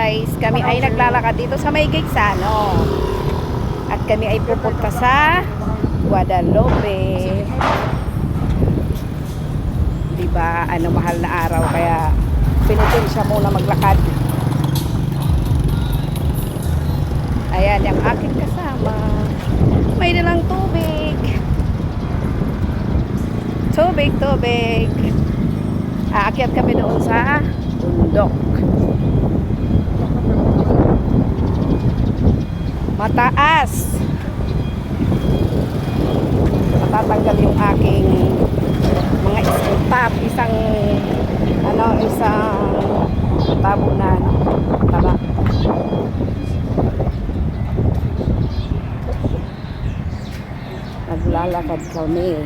guys, kami ay naglalakad dito sa May Gaysano. At kami ay pupunta sa Guadalupe. Diba, mahal na araw kaya pinutin siya muna maglakad. Ayan, yung aking kasama. May dalang tubig. Tubig. Aakyat kami doon sa bundok. Mataas. Matatanggal yung aking mga isang isang tabunan. Taba. Naglalakad kami.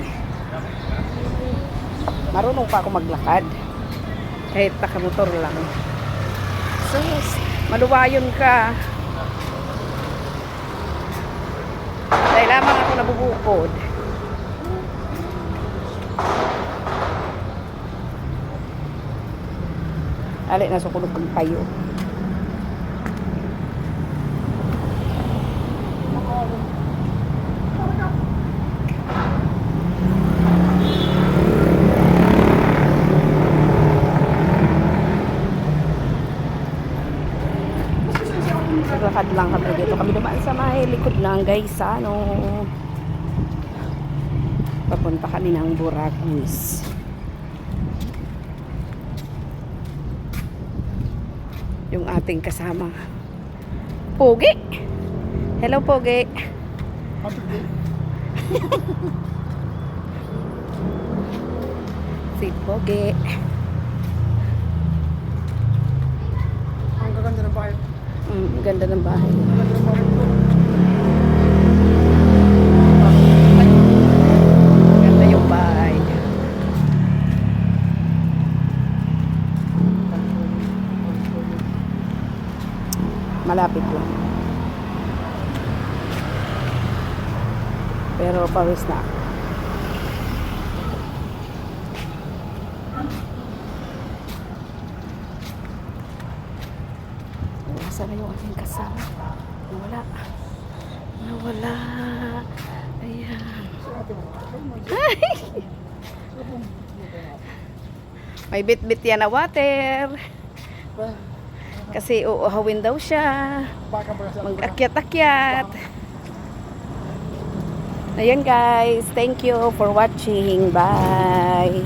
Marunong pa ako maglakad. Kahit nakamotor lang. Sus, maluwayon ka. Dahil lamang ako nabubukod. Ali, nasukulog kong payo. Naglakad lang kami dito. Kami dumaan sa may likod ng Gaysano. Papunta kami ng Buraguis. Yung ating kasama Pogi. Hello Pogi. Si Pogi. Ang gaganda ng bahay. Ganda ng bahay. Ganda yung bahay. Malapit lang. Pero pawis na ako. Nasaan na yung aking kasama? Nawala. Ayan. May bit-bit yan na water. Kasi uuhawin daw siya. Mag-akyat-akyat. Ayan guys. Thank you for watching. Bye.